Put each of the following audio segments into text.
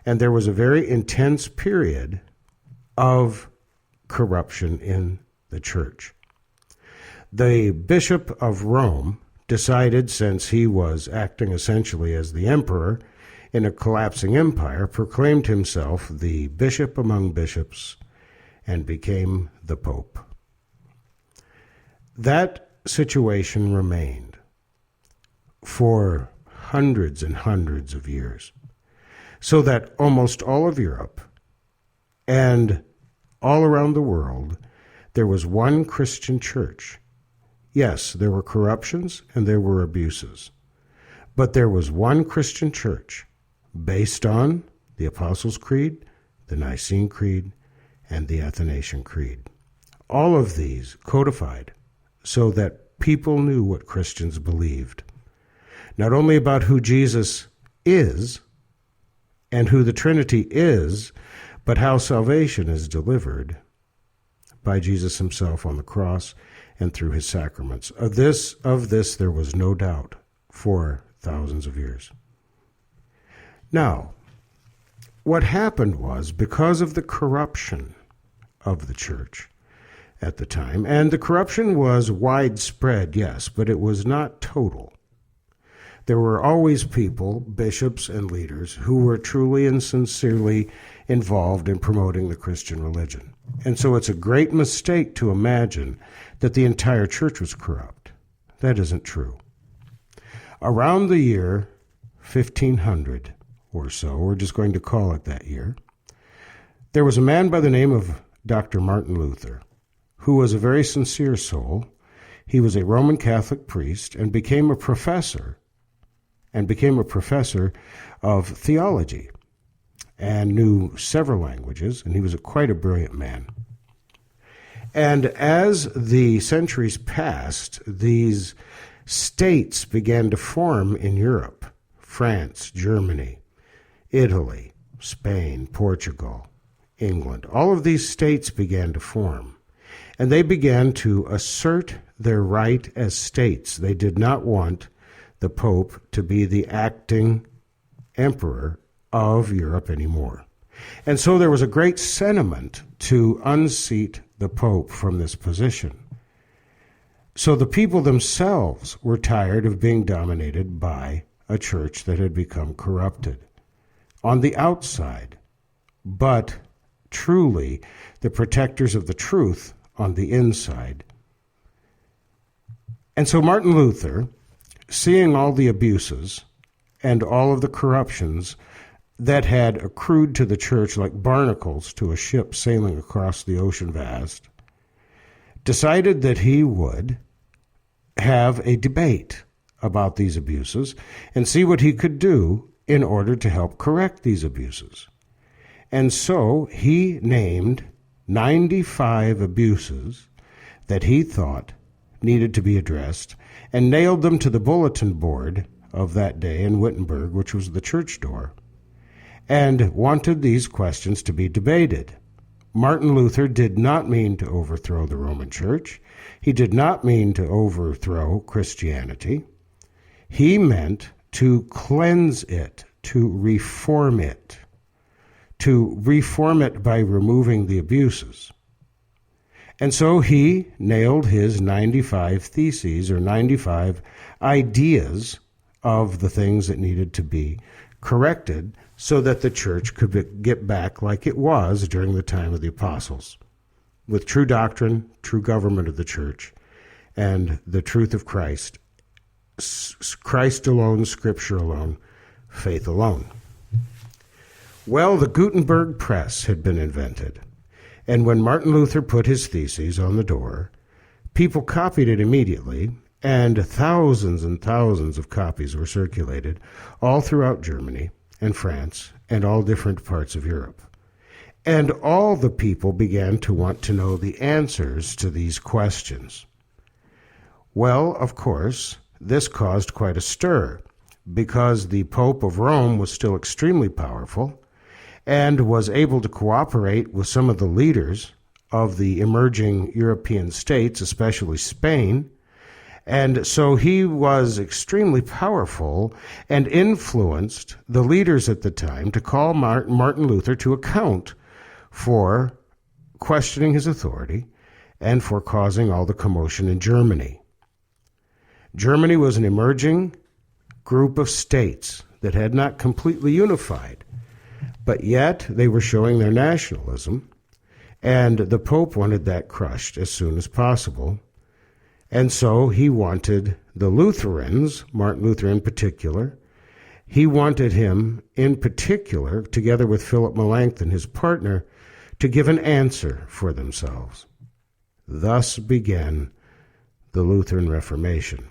And there was a very intense period of corruption in the church. The Bishop of Rome decided, since he was acting essentially as the emperor in a collapsing empire, proclaimed himself the bishop among bishops and became the Pope. That situation remained for hundreds and hundreds of years, so that almost all of Europe and all around the world, there was one Christian church. Yes, there were corruptions and there were abuses, but there was one Christian church based on the Apostles' Creed, the Nicene Creed, and the Athanasian Creed. All of these codified so that people knew what Christians believed, not only about who Jesus is and who the Trinity is, but how salvation is delivered by Jesus himself on the cross and through his sacraments. Of this there was no doubt for thousands of years. Now, what happened was, because of the corruption of the church at the time, and the corruption was widespread, yes, but it was not total. There were always people, bishops and leaders, who were truly and sincerely involved in promoting the Christian religion. And so it's a great mistake to imagine that the entire church was corrupt. That isn't true. Around the year 1500 or so, we're just going to call it that year, there was a man by the name of Dr. Martin Luther, who was a very sincere soul. He was a Roman Catholic priest and became a professor of theology and knew several languages, and he was quite a brilliant man. And as the centuries passed, these states began to form in Europe: France, Germany, Italy, Spain, Portugal, England. All of these states began to form, and they began to assert their right as states. They did not want the Pope to be the acting emperor of Europe anymore. And so there was a great sentiment to unseat the Pope from this position. So the people themselves were tired of being dominated by a church that had become corrupted on the outside, but truly the protectors of the truth on the inside. And so Martin Luther, seeing all the abuses and all of the corruptions that had accrued to the church like barnacles to a ship sailing across the ocean vast, decided that he would have a debate about these abuses and see what he could do in order to help correct these abuses. And so he named 95 abuses that he thought needed to be addressed and nailed them to the bulletin board of that day in Wittenberg, which was the church door, and wanted these questions to be debated. Martin Luther did not mean to overthrow the Roman Church. He did not mean to overthrow Christianity. He meant to cleanse it, to reform it by removing the abuses. And so he nailed his 95 theses, or 95 ideas of the things that needed to be corrected so that the church could get back like it was during the time of the apostles, with true doctrine, true government of the church, and the truth of Christ. Christ alone, Scripture alone, faith alone. Well, the Gutenberg press had been invented, and when Martin Luther put his theses on the door, people copied it immediately, and thousands of copies were circulated all throughout Germany and France and all different parts of Europe. And all the people began to want to know the answers to these questions. Well, of course, this caused quite a stir, because the Pope of Rome was still extremely powerful and was able to cooperate with some of the leaders of the emerging European states, especially Spain, And so he was extremely powerful and influenced the leaders at the time to call Martin Luther to account for questioning his authority and for causing all the commotion in Germany. Germany was an emerging group of states that had not completely unified, but yet they were showing their nationalism, and the Pope wanted that crushed as soon as possible. And so he wanted the Lutherans, Martin Luther in particular, he wanted him in particular, together with Philip Melanchthon, his partner, to give an answer for themselves. Thus began the Lutheran Reformation.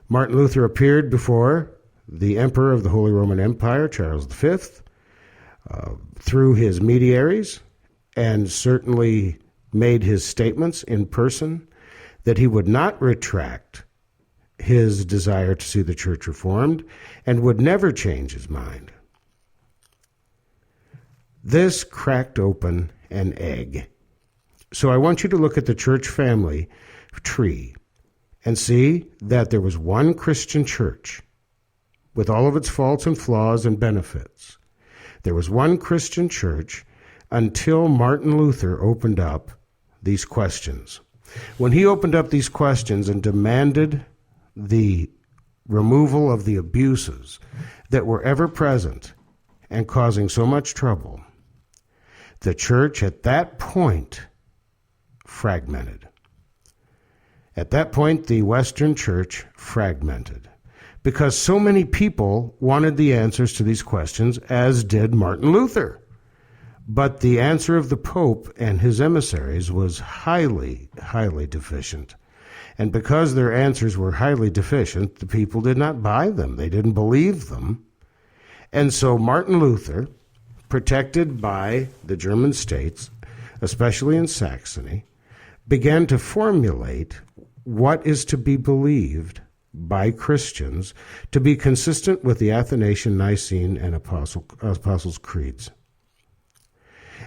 Martin Luther appeared before the Emperor of the Holy Roman Empire, Charles V, through his mediaries, and certainly made his statements in person that he would not retract his desire to see the church reformed and would never change his mind. This cracked open an egg. So I want you to look at the church family tree and see that there was one Christian church with all of its faults and flaws and benefits. There was one Christian church until Martin Luther opened up these questions. When he opened up these questions and demanded the removal of the abuses that were ever present and causing so much trouble, the church at that point fragmented. At that point, the Western church fragmented because so many people wanted the answers to these questions, as did Martin Luther. But the answer of the Pope and his emissaries was highly, highly deficient. And because their answers were highly deficient, the people did not buy them. They didn't believe them. And so Martin Luther, protected by the German states, especially in Saxony, began to formulate what is to be believed by Christians to be consistent with the Athanasian, Nicene, and Apostles' Creeds.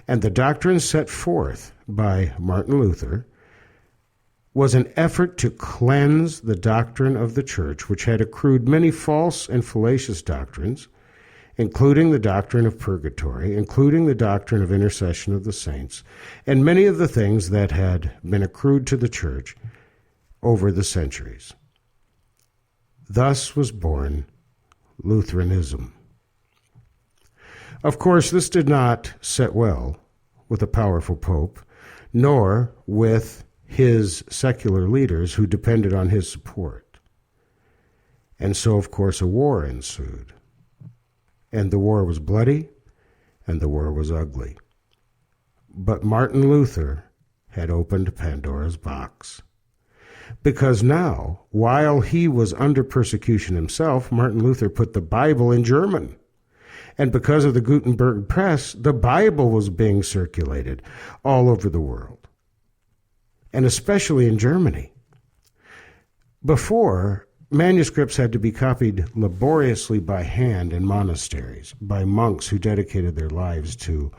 And the doctrine set forth by Martin Luther was an effort to cleanse the doctrine of the church, which had accrued many false and fallacious doctrines, including the doctrine of purgatory, including the doctrine of intercession of the saints, and many of the things that had been accrued to the church over the centuries. Thus was born Lutheranism. Of course, this did not set well with a powerful pope, nor with his secular leaders who depended on his support. And so, of course, a war ensued. And the war was bloody, and the war was ugly. But Martin Luther had opened Pandora's box. Because now, while he was under persecution himself, Martin Luther put the Bible in German. And because of the Gutenberg press, the Bible was being circulated all over the world, and especially in Germany. Before, manuscripts had to be copied laboriously by hand in monasteries, by monks who dedicated their lives to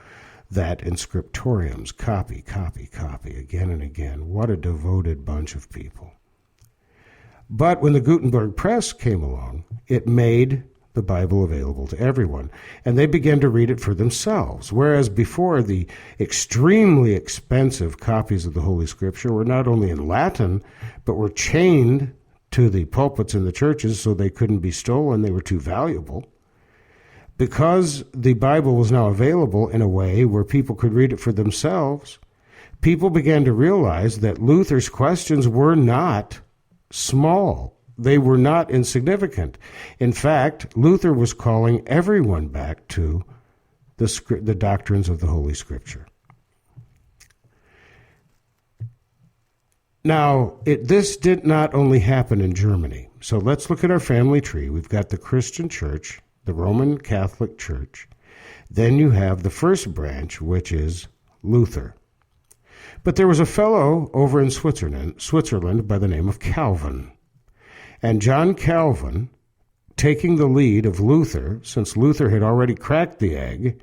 that in scriptoriums. Copy, copy, copy, again and again. What a devoted bunch of people. But when the Gutenberg press came along, it made the Bible available to everyone, and they began to read it for themselves, whereas before the extremely expensive copies of the Holy Scripture were not only in Latin, but were chained to the pulpits in the churches so they couldn't be stolen, they were too valuable. Because the Bible was now available in a way where people could read it for themselves, people began to realize that Luther's questions were not small. They were not insignificant. In fact, Luther was calling everyone back to the doctrines of the Holy Scripture. Now, this did not only happen in Germany. So let's look at our family tree. We've got the Christian Church, the Roman Catholic Church. Then you have the first branch, which is Luther. But there was a fellow over in Switzerland by the name of Calvin. And John Calvin taking the lead of Luther, since Luther had already cracked the egg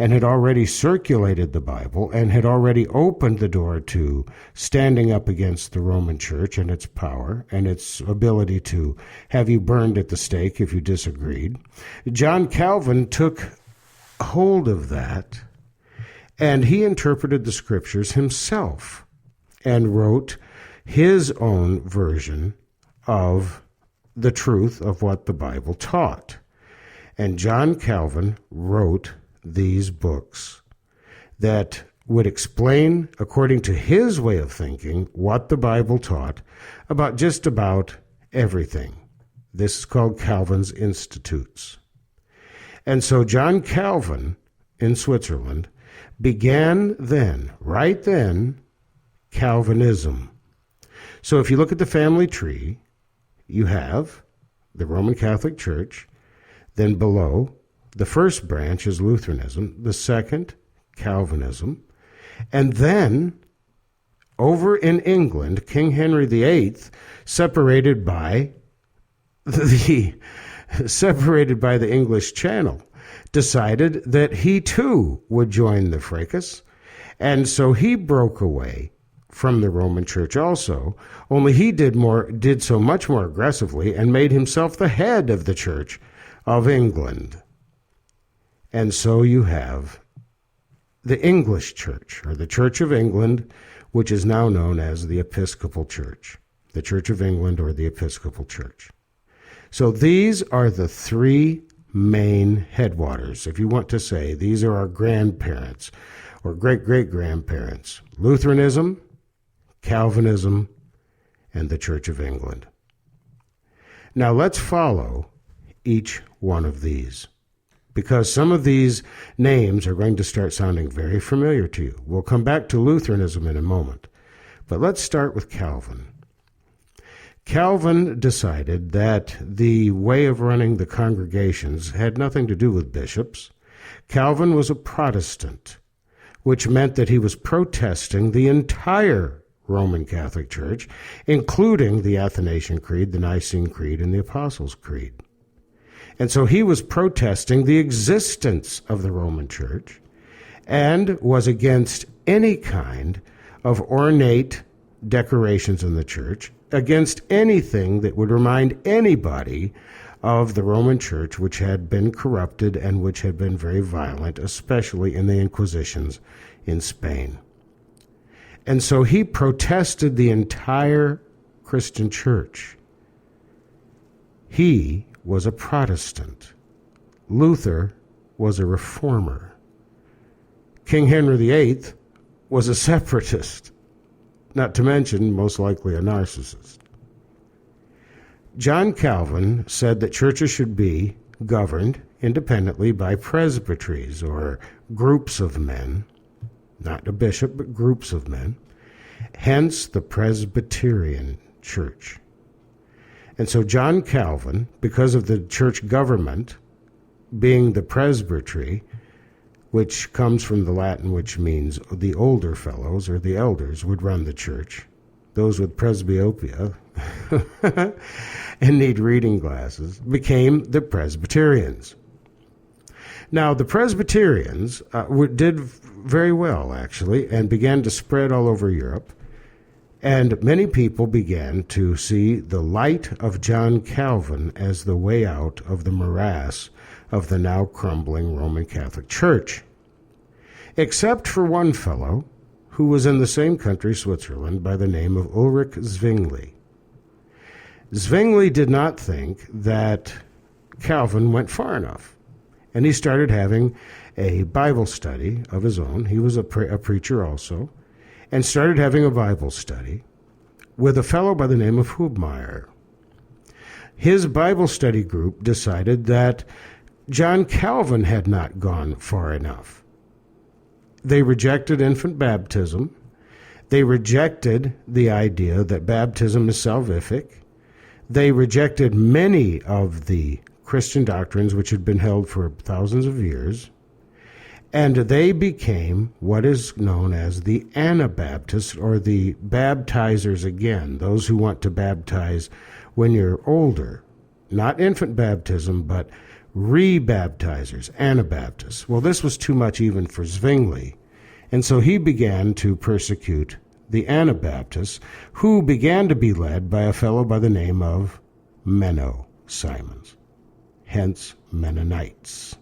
and had already circulated the Bible and had already opened the door to standing up against the Roman Church and its power and its ability to have you burned at the stake if you disagreed. John Calvin took hold of that, and he interpreted the scriptures himself and wrote his own version of the truth of what the Bible taught. And John Calvin wrote these books that would explain, according to his way of thinking, what the Bible taught about just about everything. This is called Calvin's Institutes. And so John Calvin in Switzerland began then, right then, Calvinism. So if you look at the family tree, you have the Roman Catholic Church, then below, the first branch is Lutheranism, the second, Calvinism, and then over in England, King Henry VIII, separated by the English Channel, decided that he too would join the fracas, and so he broke away from the Roman Church also, only he did so much more aggressively and made himself the head of the Church of England. And so you have the English Church, or the Church of England, which is now known as the Episcopal Church, the Church of England or the Episcopal Church. So these are the three main headwaters, if you want to say. These are our grandparents or great-great-grandparents: Lutheranism, Calvinism, and the Church of England. Now let's follow each one of these, because some of these names are going to start sounding very familiar to you. We'll come back to Lutheranism in a moment, but let's start with Calvin. Calvin decided that the way of running the congregations had nothing to do with bishops. Calvin was a Protestant, which meant that he was protesting the entire Roman Catholic Church, including the Athanasian Creed, the Nicene Creed, and the Apostles' Creed. And so he was protesting the existence of the Roman Church and was against any kind of ornate decorations in the church, against anything that would remind anybody of the Roman Church, which had been corrupted and which had been very violent, especially in the Inquisitions in Spain. And so he protested the entire Christian church. He was a Protestant. Luther was a reformer. King Henry VIII was a separatist, not to mention, most likely, a narcissist. John Calvin said that churches should be governed independently by presbyteries, or groups of men, not a bishop, but groups of men, hence the Presbyterian Church. And so John Calvin, because of the church government being the presbytery, which comes from the Latin, which means the older fellows or the elders would run the church, those with presbyopia and need reading glasses, became the Presbyterians. Now, the Presbyterians did very well, actually, and began to spread all over Europe. And many people began to see the light of John Calvin as the way out of the morass of the now crumbling Roman Catholic Church. Except for one fellow who was in the same country, Switzerland, by the name of Ulrich Zwingli. Zwingli did not think that Calvin went far enough, and he started having a Bible study of his own. He was a preacher also, and started having a Bible study with a fellow by the name of Hubmaier. His Bible study group decided that John Calvin had not gone far enough. They rejected infant baptism. They rejected the idea that baptism is salvific. They rejected many of the Christian doctrines which had been held for thousands of years. And they became what is known as the Anabaptists, or the baptizers again, those who want to baptize when you're older, not infant baptism, but rebaptizers, Anabaptists. Well, this was too much even for Zwingli, and so he began to persecute the Anabaptists, who began to be led by a fellow by the name of Menno Simons, hence Mennonites.